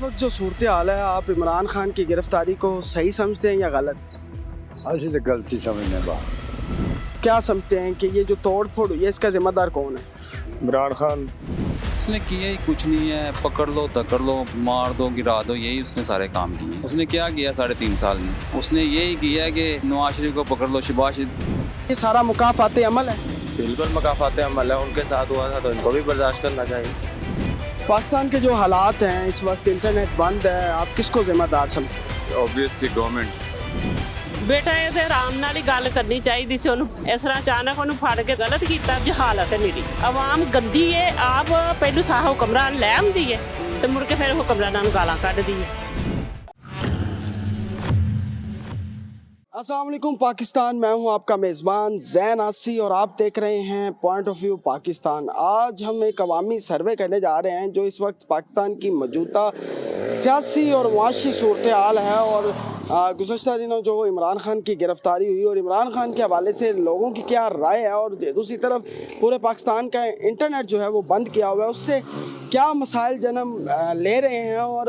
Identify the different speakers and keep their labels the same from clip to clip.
Speaker 1: इस वक्त जो सूरत हाल है, आप इमरान खान की गिरफ्तारी को सही समझते हैं या गलत?
Speaker 2: ऐसी तो गलती समझने बा।
Speaker 1: क्या समझते हैं कि ये जो तोड़ फोड़ हुई है, इसका जिम्मेदार कौन है?
Speaker 3: इमरान खान।
Speaker 4: उसने किया ही कुछ नहीं है, पकड़ लो धकड़ लो मार दो गिरा दो, यही उसने सारे काम किए। उसने क्या किया 3.5 साल में? उसने यही किया कि नवाज शरीफ को पकड़ लो, शहबाज शरीफ।
Speaker 1: ये सारा मुकाफाते अमल है।
Speaker 3: बिल्कुल मकाफाते अमल है, उनके साथ हुआ था तो इनको भी बर्दाश्त करना चाहिए।
Speaker 1: पाकिस्तान के जो हालात हैं इस वक्त, इंटरनेट बंद है, आप किसको जिम्मेदार समझते हैं?
Speaker 4: Obviously government.
Speaker 5: बेटा ਇਹ ਤੇ ਆਰਾਮ ਨਾਲ ਹੀ ਗੱਲ ਕਰਨੀ ਚਾਹੀਦੀ ਸੀ ਉਹਨੂੰ। ਇਸ ਤਰ੍ਹਾਂ ਅਚਾਨਕ ਉਹਨੂੰ ਫੜ ਕੇ ਗਲਤ ਕੀਤਾ। ਜਹਾਲਤ ਹੈ ਮੇਰੀ, ਆਵਾਮ ਗੰਦੀ ਹੈ। ਆਪ ਪਹਿਲੂ ਸਾਹ ਹੁਕਮਰਾਨ ਲੈ ਆਉਂਦੀ ਹੈ ਤੇ ਮੁੜ ਕੇ ਫਿਰ ਹੁਕਮਰਾਨਾਂ ਨੂੰ ਗਾਲਾਂ ਕੱਢਦੀ ਹੈ।
Speaker 1: अस्सलाम वालेकुम पाकिस्तान, मैं हूं आपका मेज़बान ज़ैन आसी और आप देख रहे हैं पॉइंट ऑफ व्यू पाकिस्तान। आज हम एक अवामी सर्वे करने जा रहे हैं जो इस वक्त पाकिस्तान की मौजूदा सियासी और मुआशी सूरत हाल है और गुज़श्ता दिनों जो इमरान खान की गिरफ़्तारी हुई और इमरान खान के हवाले से लोगों की क्या राय है और दूसरी तरफ पूरे पाकिस्तान का इंटरनेट जो है वो बंद किया हुआ है, उससे क्या मसाइल जन्म ले रहे हैं और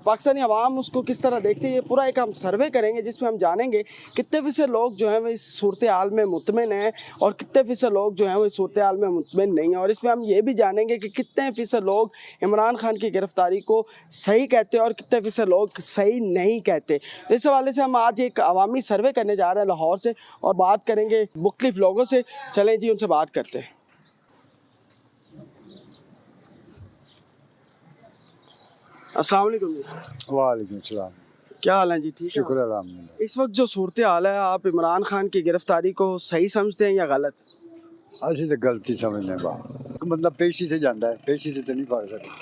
Speaker 1: पाकिस्तानी अवाम उसको किस तरह देखते हैं। ये पूरा एक हम सर्वे करेंगे जिसमें हम जानेंगे कितने फ़ीसद लोग जो हैं वो इस सूरत हाल में मुतमिन हैं और कितने फ़ीसद लोग जो हैं वो इस सूरत हाल में मुतमिन नहीं हैं। और इसमें हम ये भी जानेंगे कि कितने फ़ीसद लोग इमरान खान की गिरफ़्तारी को सही कहते हैं और कितने फ़ीसद लोग सही नहीं कहते। तो इस हवाले से हम आज एक अवामी सर्वे करने जा रहे हैं लाहौर से और बात करेंगे मुख्तलिफ लोगों से। चलें जी, उनसे बात करते हैं। अस्सलाम वालेकुम जी।
Speaker 2: वालेकुम सलाम।
Speaker 1: क्या हाल है जी? ठीक है।
Speaker 2: शुक्र अल्हम्दुलिल्लाह।
Speaker 1: इस वक्त जो सूरत हाल है, आप इमरान खान की गिरफ़्तारी को सही समझते हैं या गलत?
Speaker 2: ऐसी तो गलती समझने बा। मतलब पेशी से जाता है, पेशी से तो नहीं पढ़ सकता।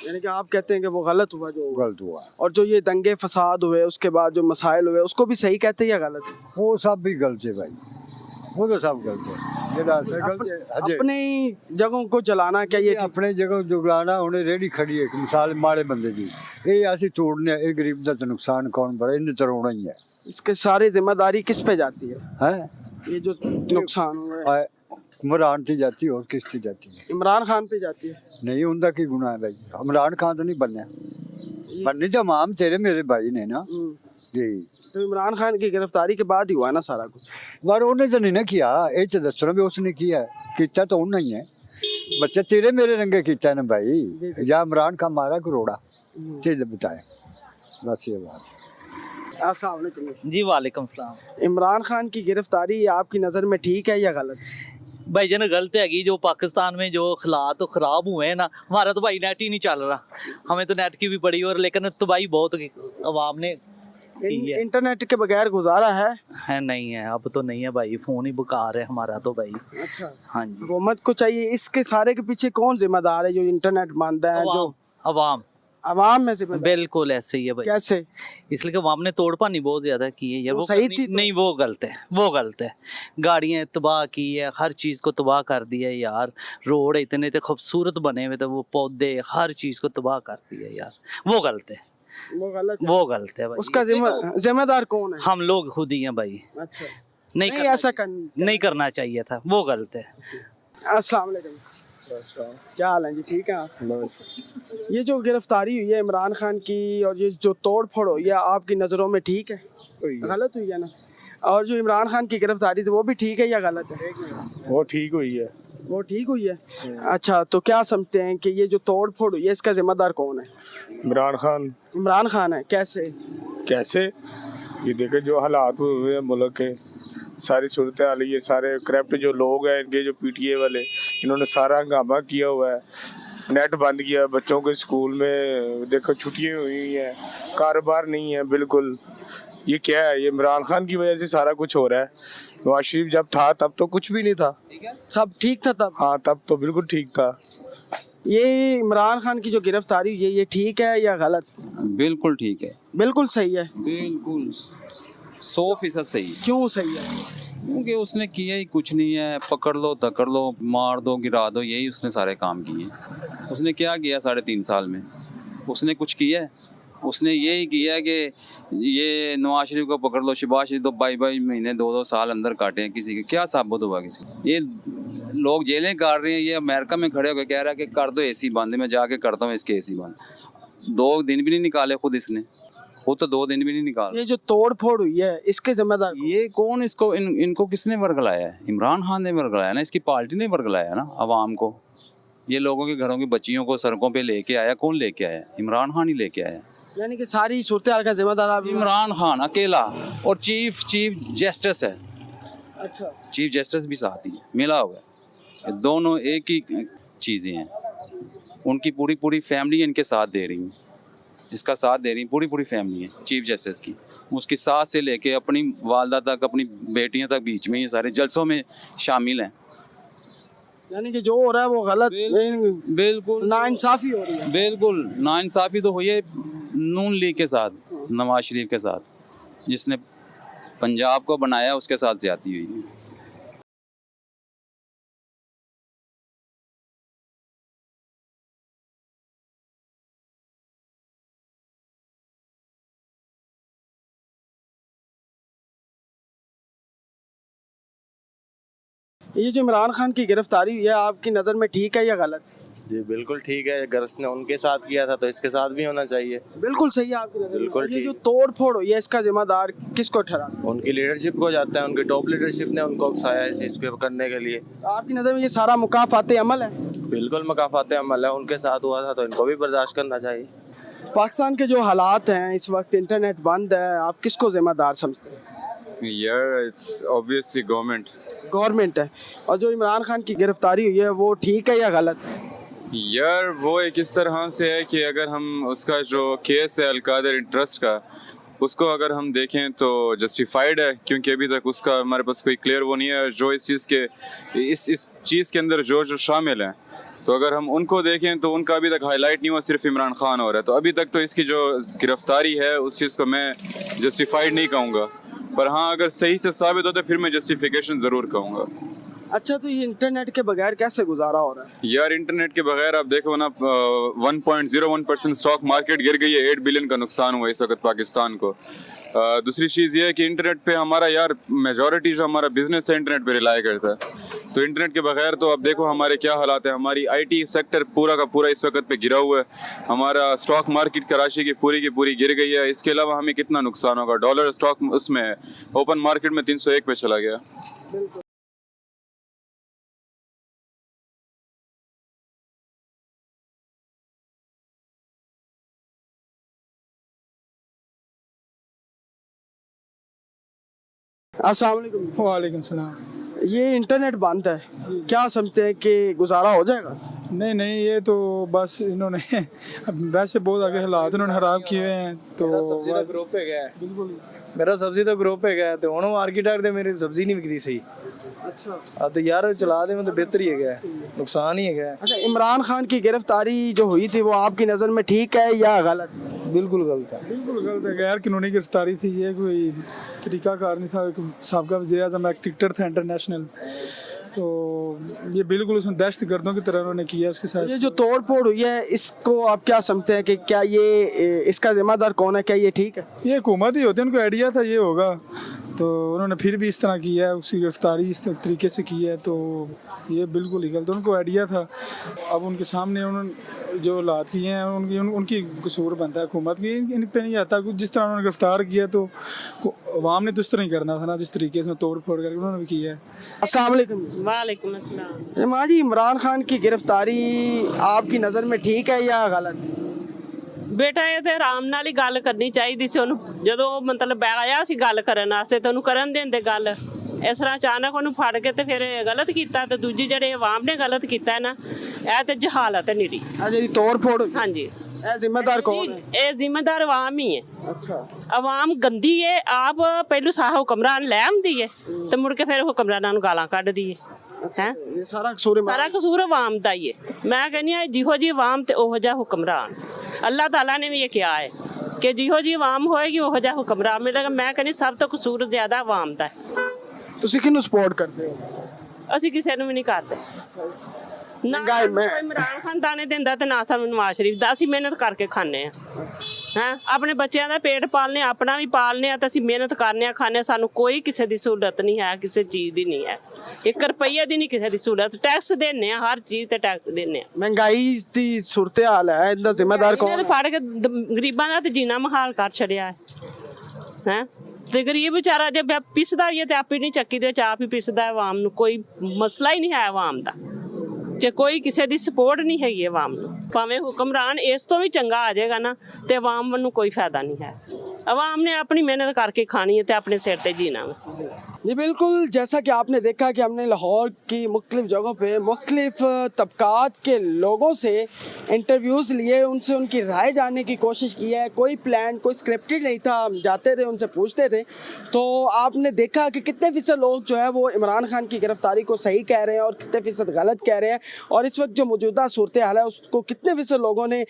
Speaker 1: यानी कि आप कहते हैं कि वो गलत हुआ जो हुआ।
Speaker 2: गलत हुआ
Speaker 1: और जो ये दंगे फसाद हुए उसके बाद जो मसाइल हुए उसको भी सही कहते हैं या गलत?
Speaker 2: वो सब भी गलत है भाई, वो तो सब गलत है।
Speaker 1: अपनी जगहों को जलाना क्या ये
Speaker 2: अपने जगह जुगलाना उन्हें रेडी खड़ी है मिसाल माड़े बंदे की, ये ऐसी तोड़ने ये गरीब का तो नुकसान कौन बड़ा इन चरोना ही है।
Speaker 1: इसके सारी जिम्मेदारी किस पे जाती है?
Speaker 2: हैं
Speaker 1: ये जो नुकसान हुआ है
Speaker 2: इमरान थी जाती है और किस थी जाती है?
Speaker 1: इमरान खान पे जाती है।
Speaker 2: नहीं उनका की गुनाह है भाई, इमरान खान तो नहीं बनने बनने तो माम तेरे मेरे भाई ने ना जी।
Speaker 1: तो इमरान खान की गिरफ्तारी के बाद ही हुआ ना सारा कुछ।
Speaker 2: पर उन्हें तो नहीं ना किया, ये तो दसना भी उसने किया है, किया तो उन्हें ही है। बच्चा तेरे मेरे रंगे किया ना भाई, या इमरान खान मारा करोड़ा चीज बताए, बस ये बात है।
Speaker 1: अस्सलाम वालेकुम
Speaker 6: जी। वालेकुम सलाम।
Speaker 1: इमरान खान की गिरफ्तारी आपकी नज़र में ठीक है या गलत?
Speaker 6: भाई जन गलत हैगी, जो पाकिस्तान में जो हालात ख़राब हुए हैं ना, हमारा तो भाई नेट ही नहीं चल रहा। हमें तो नेट की भी पड़ी और लेकिन तबाही बहुत अवाम ने की है।
Speaker 1: इंटरनेट के बगैर गुजारा है
Speaker 6: नहीं है, अब तो नहीं है भाई, फ़ोन ही बेकार है हमारा तो भाई।
Speaker 1: अच्छा,
Speaker 6: हाँ जी।
Speaker 1: हुकूमत को चाहिए, इसके सारे के पीछे कौन जिम्मेदार है जो इंटरनेट बंद है? जो
Speaker 6: अवाम
Speaker 1: अवाम में जिम्मेदार।
Speaker 6: बिल्कुल ऐसे ही है भाई।
Speaker 1: कैसे?
Speaker 6: इसलिए कि अवाम ने तोड़ पानी बहुत ज़्यादा की है यार।
Speaker 1: वो
Speaker 6: वो
Speaker 1: सही
Speaker 6: करनी-
Speaker 1: थी तो?
Speaker 6: नहीं, वो गलत है, वो गलत है। गाड़ियाँ तबाह की है, हर चीज़ को तबाह कर दिया है यार। रोड इतने तो खूबसूरत बने हुए थे, वो पौधे हर चीज़ को तबाह कर दिया यार। वो गलत है,
Speaker 1: वो गलत है।
Speaker 6: वो गलत है भाई।
Speaker 1: उसका जिम्मेदार कौन है?
Speaker 6: हम लोग खुद ही हैं भाई।
Speaker 1: अच्छा,
Speaker 6: नहीं
Speaker 1: नहीं
Speaker 6: करना
Speaker 1: ऐसा
Speaker 6: नहीं करना चाहिए था, वो गलत है।
Speaker 1: अस्सलाम वालेकुम। क्या हाल है जी? ठीक है आप? ये जो गिरफ्तारी हुई है इमरान खान की और ये जो तोड़ फोड़ हुई है, आपकी नज़रों में ठीक है? गलत हुई है ना? और जो इमरान खान की गिरफ्तारी थी वो भी ठीक है या गलत है?
Speaker 3: वो ठीक हुई है।
Speaker 1: वो ठीक हुई है। अच्छा, तो क्या समझते हैं कि ये जो तोड़ फोड़ हुई है इसका जिम्मेदार कौन है?
Speaker 3: इमरान खान।
Speaker 1: इमरान खान है। कैसे?
Speaker 3: कैसे? ये देखे जो हालात हुए हैं मुल्क के, सारी सूरत हाल, ये सारे करप्ट जो लोग हैं, इनके जो पीटीए वाले, इन्होंने सारा हंगामा किया हुआ है। नेट बंद किया, बच्चों के स्कूल में देखो छुट्टियाँ हुई हैं, कारोबार नहीं है बिल्कुल। ये क्या है? ये इमरान खान की वजह से सारा कुछ हो रहा है। नवाज शरीफ जब था तब तो कुछ भी नहीं था,
Speaker 1: सब ठीक था तब?
Speaker 3: हाँ तब तो बिल्कुल ठीक था।
Speaker 1: ये इमरान खान की जो गिरफ्तारी हुई है ये ठीक है या गलत?
Speaker 4: बिल्कुल ठीक है,
Speaker 1: बिल्कुल सही है।
Speaker 4: बिल्कुल 100% सही।
Speaker 1: क्यों सही है?
Speaker 4: क्योंकि उसने किया ही कुछ नहीं है, पकड़ लो धकड़ लो मार दो गिरा दो, यही उसने सारे काम किए। उसने क्या किया 3.5 साल में? उसने कुछ किया है? उसने यही किया है कि ये नवाज शरीफ को पकड़ लो, शहबाज शरीफ तो 22 महीने 2-2 साल अंदर काटे हैं। किसी के क्या साबित हुआ? किसी ये लोग जेलें काट रहे हैं, ये अमेरिका में खड़े होकर कह रहा है कि कर दो AC बंद, मैं जाके करता हूँ इसके AC बंद। 2 दिन भी नहीं निकाले खुद इसने, वो तो 2 दिन भी नहीं निकाले।
Speaker 1: ये जो तोड़ फोड़ हुई है इसके जिम्मेदार कौन?
Speaker 4: ये कौन इसको इनको किसने वर्गलाया है? इमरान खान ने वर्गलाया ना, इसकी पार्टी ने वर्गलाया ना अवाम को। ये लोगों के घरों की बच्चियों को सड़कों पे लेके आया, कौन लेके आया? इमरान खान ही लेके आया।
Speaker 1: यानी कि सारी सूरत हाल का जिम्मेदार आप
Speaker 4: इमरान खान अकेला, और चीफ जस्टिस है,
Speaker 1: अच्छा
Speaker 4: चीफ जस्टिस भी साथ ही है, मिला हुआ है। ये दोनों एक ही चीज़ें हैं। उनकी पूरी फैमिली इनके साथ दे रही है, इसका साथ दे रही पूरी फैमिली है चीफ जस्टिस की। उसकी सास से लेके अपनी वालदा तक, अपनी बेटियां तक, बीच में ये सारे जलसों में शामिल हैं।
Speaker 1: यानी कि जो हो रहा है वो गलत,
Speaker 4: बिल्कुल
Speaker 1: नाइंसाफी हो रही है।
Speaker 4: बिल्कुल नाइंसाफ़ी तो हुई है नून लीग के साथ, नवाज शरीफ के साथ, जिसने पंजाब को बनाया उसके साथ ज्यादती हुई है।
Speaker 1: ये जो इमरान खान की गिरफ्तारी हुई है आपकी नज़र में ठीक है या गलत?
Speaker 7: जी बिल्कुल ठीक है, अगर इसने उनके साथ किया था तो इसके साथ भी होना चाहिए।
Speaker 1: बिल्कुल सही है आपकी नज़र में।
Speaker 7: बिल्कुल
Speaker 1: ये
Speaker 7: ठीक।
Speaker 1: जो तोड़ फोड़ हुई है इसका जिम्मेदार किसको ठहरा?
Speaker 7: उनकी लीडरशिप को जाता है, उनकी टॉप लीडरशिप ने उनको उकसाया इस चीज़ को करने के लिए।
Speaker 1: तो आपकी नज़र में ये सारा मुकाफाते अमल है?
Speaker 7: बिल्कुल मकाफात अमल है, उनके साथ हुआ था तो इनको भी बर्दाश्त करना चाहिए।
Speaker 1: पाकिस्तान के जो हालात हैं इस वक्त, इंटरनेट बंद है, आप किसको जिम्मेदार समझते हैं?
Speaker 8: यार इट्स ऑब्वियसली
Speaker 1: गवर्नमेंट है। और जो इमरान खान की गिरफ्तारी हुई है वो ठीक है या गलत?
Speaker 8: यार वो एक इस तरह से है कि अगर हम उसका जो केस है अलकादर इंटरेस्ट का, उसको अगर हम देखें तो जस्टिफाइड है, क्योंकि अभी तक उसका हमारे पास कोई क्लियर वो नहीं है जो इस चीज़ के इस चीज़ के अंदर जो शामिल हैं। तो अगर हम उनको देखें तो उनका अभी तक हाईलाइट नहीं हुआ, सिर्फ इमरान खान हो रहा है। तो अभी तक तो इसकी जो गिरफ्तारी है उस चीज़ को मैं जस्टिफाइड नहीं कहूँगा, पर हाँ अगर सही से साबित होता है फिर मैं जस्टिफिकेशन ज़रूर कहूँगा।
Speaker 1: अच्छा, तो ये इंटरनेट के बगैर कैसे गुजारा हो रहा है?
Speaker 8: यार इंटरनेट के बगैर आप देखो ना, 1.01% स्टॉक मार्केट गिर गई है, 8 बिलियन का नुकसान हुआ इस वक्त पाकिस्तान को। दूसरी चीज़ ये है कि इंटरनेट पे हमारा यार मेजॉरिटी जो हमारा बिजनेस है इंटरनेट पे रिलाई करता है। तो इंटरनेट के बगैर तो आप देखो हमारे क्या हालात है। हमारी IT सेक्टर पूरा का पूरा इस वक्त पे गिरा हुआ है। हमारा स्टॉक मार्केट कराची की पूरी गिर गई है। इसके अलावा हमें कितना नुकसान होगा? डॉलर स्टॉक उसमें ओपन मार्केट में 301 पे चला गया।
Speaker 1: अस्सलाम वालेकुम।
Speaker 9: वालेकुम सलाम।
Speaker 1: ये इंटरनेट बंद है, क्या समझते हैं कि गुजारा हो जाएगा?
Speaker 9: नहीं ये तो बस इन्होंने वैसे बहुत आगे हालात इन्होंने खराब किए हुए हैं। तो
Speaker 7: ग्रुप पे गया है,
Speaker 9: बिल्कुल
Speaker 7: मेरा सब्जी तो ग्रुप पे गया तो ਹੁਣ ਮਾਰਕੀਟ ਦੇ ਮੇਰੀ सब्जी नहीं ਵਿਕਦੀ सही।
Speaker 1: अच्छा
Speaker 7: अब तो यार चला दे मतलब बेहतर ही है, नुकसान ही है।
Speaker 1: अच्छा, इमरान खान की गिरफ्तारी जो हुई थी वो आपकी नज़र में ठीक है या गलत?
Speaker 7: बिल्कुल गलत है।
Speaker 9: बिल्कुल गलत है। गैर कानूनी गिरफ्तारी थी, ये कोई तरीकाकार नहीं था। साबका वज़ीर आज़म एक टिकटर था इंटरनेशनल, तो ये बिल्कुल उसने दहशतगर्दों की तरह उन्होंने किया उसके साथ।
Speaker 1: ये जो तोड़ फोड़ हुई है इसको आप क्या समझते हैं कि क्या ये इसका जिम्मेदार कौन है? क्या ये ठीक है?
Speaker 9: ये हुकूमत ही होती है, उनको आइडिया था ये होगा, तो उन्होंने फिर भी इस तरह किया है, उसकी गिरफ्तारी इस तरीके से की है, तो ये बिल्कुल ही गलत। उनको आइडिया था, अब उनके सामने उन्होंने जो हालात किए हैं उनकी कसूर बनता है हुकूमत की। इन पे नहीं आता कुछ। जिस तरह उन्होंने गिरफ्तार किया तो अवाम ने तो उस तरह ही करना था ना, जिस तरीके से तोड़ फोड़ करके उन्होंने भी किया है।
Speaker 1: अस्सलाम वालेकुम।
Speaker 5: वालेकुम अस्सलाम।
Speaker 1: माँ जी, इमरान खान की गिरफ्तारी आपकी नज़र में ठीक है या गलत?
Speaker 5: ਬੇਟਾ ਇਹ ਤੇ ਆਰਾਮ ਨਾਲ ਹੀ ਗੱਲ ਕਰਨੀ ਚਾਹੀਦੀ ਸੀ ਉਹਨੂੰ। ਜਦੋਂ ਮਤਲਬ ਆਇਆ ਸੀ ਗੱਲ ਕਰਨ ਵਾਸਤੇ ਤਾਂ ਉਹਨੂੰ ਕਰਨ ਦਿੰਦੇ ਗੱਲ। ਇਸ ਤਰ੍ਹਾਂ ਅਚਾਨਕ ਉਹਨੂੰ ਫੜ ਕੇ ਤੇ ਫਿਰ ਗਲਤ ਕੀਤਾ। ਤੇ ਦੂਜੀ ਜਿਹੜੇ ਆਵਾਮ ਨੇ ਗਲਤ ਕੀਤਾ ਹੈ ਨਾ, ਇਹ ਤੇ ਜਹਾਲਤ ਹੈ ਨਿਰੀ।
Speaker 1: ਆ ਜਿਹੜੀ ਤੋੜ ਫੋੜ ਹੋਈ,
Speaker 5: ਹਾਂਜੀ,
Speaker 1: ਇਹ ਜ਼ਿੰਮੇਦਾਰ ਕੌਣ ਹੈ?
Speaker 5: ਇਹ ਜ਼ਿੰਮੇਦਾਰ ਆਵਾਮ ਹੀ ਹੈ।
Speaker 1: ਅੱਛਾ,
Speaker 5: ਆਵਾਮ ਗੰਦੀ ਹੈ। ਆਪ ਪਹਿਲੂ ਸਾਹ ਹੁਕਮਰਾਨ ਲੈ ਆਉਂਦੀ ਹੈ ਤੇ ਮੁੜ ਕੇ ਫਿਰ ਹੁਕਮਰਾਨਾਂ ਨੂੰ ਗਾਲਾਂ ਕੱਢਦੀ ਹੈ। ਹੈ
Speaker 1: ਇਹ ਸਾਰਾ ਕਸੂਰ
Speaker 5: ਸਾਰਾ ਕਸੂਰ ਆਵਾਮ ਦਾ ਹੀ ਹੈ। ਮੈਂ ਕਹਿੰਦੀ ਹਾਂ ਜਿਹੋ ਜਿਹੀ ਆਵਾਮ ਤੇ ਉਹੋ ਜਿਹਾ ਹੁਕਮਰਾਨ। ਅੱਲਾਹ ਤਾਲਾ ਨੇ ਵੀ ਇਹ ਕਿਹਾ ਹੈ ਕਿ ਜਿਹੋ ਜਿਹੀ ਆਵਾਮ ਹੋਏਗੀ ਉਹੋ ਜਿਹਾ ਹੁਕਮਰਾਨ ਮਿਲੇਗਾ। ਮੈਂ ਕਹਿੰਦੀ ਸਭ ਤੋਂ ਕਸੂਰ ਜ਼ਿਆਦਾ ਆਵਾਮ ਦਾ ਹੈ।
Speaker 1: ਤੁਸੀਂ ਕਿਹਨੂੰ ਸਪੋਰਟ ਕਰਦੇ ਹੋ?
Speaker 5: ਅਸੀਂ ਕਿਸੇ ਨੂੰ ਵੀ ਨਹੀਂ ਕਰਦੇ। ਨਾ
Speaker 1: ਮਹਿੰਗਾਈ ਮੈਂ
Speaker 5: ਕੋਈ ਇਮਰਾਨ ਖਾਨ ਦਾਣੇ ਦਿੰਦਾ ਤੇ ਨਾ ਸਾਨੂੰ ਨਵਾਜ਼ ਸ਼ਰੀਫ ਦਾ। ਅਸੀਂ ਮਿਹਨਤ ਕਰਕੇ ਖਾਂਦੇ ਆ ਹੈਂ, ਆਪਣੇ ਬੱਚਿਆਂ ਦਾ ਪੇਟ ਪਾਲਨੇ, ਆਪਣਾ ਵੀ ਪਾਲਨੇ ਆ ਤੇ ਅਸੀਂ ਮਿਹਨਤ ਕਰਨੇ ਆ, ਖਾਂਦੇ। ਸਾਨੂੰ ਕੋਈ ਕਿਸੇ ਦੀ ਸਹੂਲਤ ਨਹੀਂ ਹੈ, ਕਿਸੇ ਚੀਜ਼ ਦੀ ਨਹੀਂ ਹੈ, 1 ਰੁਪਈਏ ਦੀ ਨਹੀਂ ਕਿਸੇ ਦੀ ਸਹੂਲਤ। ਟੈਕਸ ਦਿੰਨੇ ਆ, ਹਰ ਚੀਜ਼ ਤੇ ਟੈਕਸ ਦਿੰਨੇ ਆ।
Speaker 1: ਮਹਿੰਗਾਈ ਦੀ ਸੂਰਤ ਹਾਲ ਹੈ, ਇਹਦਾ ਜ਼ਿੰਮੇਦਾਰ ਕੌਣ
Speaker 5: ਇਹਨੇ
Speaker 1: ਹੈ?
Speaker 5: ਫੜ ਕੇ ਗਰੀਬਾਂ ਦਾ ਤੇ ਜੀਣਾ ਮਹਾਲ ਕਰ ਛੜਿਆ ਹੈ। ਤੇ ਗਰੀਬ ਵਿਚਾਰਾ ਜੇ ਪਿਸਦਾ ਵੀ ਹੈ ਤੇ ਆਪੇ ਨਹੀਂ ਚੱਕੀ ਦੇ ਚਾਪ ਹੀ ਪਿਸਦਾ ਹੈ। ਆਵਾਮ ਨੂੰ ਕੋਈ ਮਸਲਾ ਹੀ ਨਹੀਂ ਹੈ ਆਵਾਮ ਦਾ, ਕਿ ਕੋਈ ਕਿਸੇ ਦੀ ਸਪੋਰਟ ਨਹੀਂ ਹੈਗੀ ਆਵਾਮ ਨੂੰ। ਭਾਵੇਂ ਹੁਕਮਰਾਨ ਇਸ ਤੋਂ ਵੀ ਚੰਗਾ ਆ ਜਾਏਗਾ ਨਾ ਤੇ ਆਵਾਮ ਨੂੰ ਕੋਈ ਫਾਇਦਾ ਨਹੀਂ है। आवाम ने अपनी मेहनत करके खानी है तो अपने सिर पे जीना है।
Speaker 1: जी बिल्कुल, जैसा कि आपने देखा कि हमने लाहौर की मुख्तलिफ जगहों पे मुख्तलिफ तबकात के लोगों से इंटरव्यूज़ लिए, उनसे उनकी राय जानने की कोशिश की है। कोई प्लान, कोई स्क्रिप्टेड नहीं था, हम जाते थे उनसे पूछते थे। तो आपने देखा कि कितने फ़ीसद लोग जो है वो इमरान खान की गिरफ़्तारी को सही कह रहे हैं और कितने फ़ीसद गलत कह रहे हैं, और इस वक्त जो मौजूदा सूरत हाल है उसको कितने फ़ीसद लोगों ने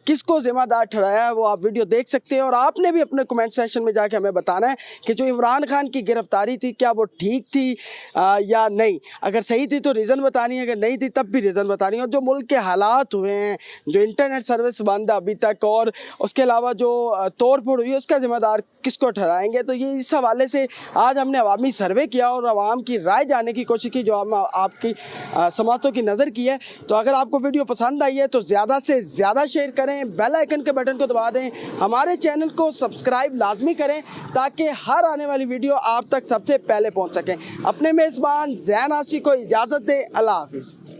Speaker 1: किसको ज़िम्मेदार ठहराया है, वो आप वीडियो देख सकते हैं। और आपने भी अपने कमेंट सेक्शन में जाके हमें बताना है कि जो इमरान खान की गिरफ़्तारी थी क्या वो ठीक थी या नहीं। अगर सही थी तो रीज़न बतानी है, अगर नहीं थी तब भी रीज़न बतानी है। और जो मुल्क के हालात हुए हैं, जो इंटरनेट सर्विस बंद है अभी तक, और उसके अलावा जो तोड़ फोड़ हुई है, उसका ज़िम्मेदार किसको ठहराएंगे। तो ये इस हवाले से आज हमने अवामी सर्वे किया और आवाम की राय जानने की कोशिश की, जो हम आपकी समातों की नज़र की है। तो अगर आपको वीडियो पसंद आई है तो ज़्यादा से ज़्यादा शेयर करें, बेल आइकन के बटन को दबा दें, हमारे चैनल को सब्सक्राइब लाजमी करें ताकि हर आने वाली वीडियो आप तक सबसे पहले पहुंच सकें। अपने मेज़बान ज़ैन आसी को इजाज़त दें। अल्लाह हाफिज़।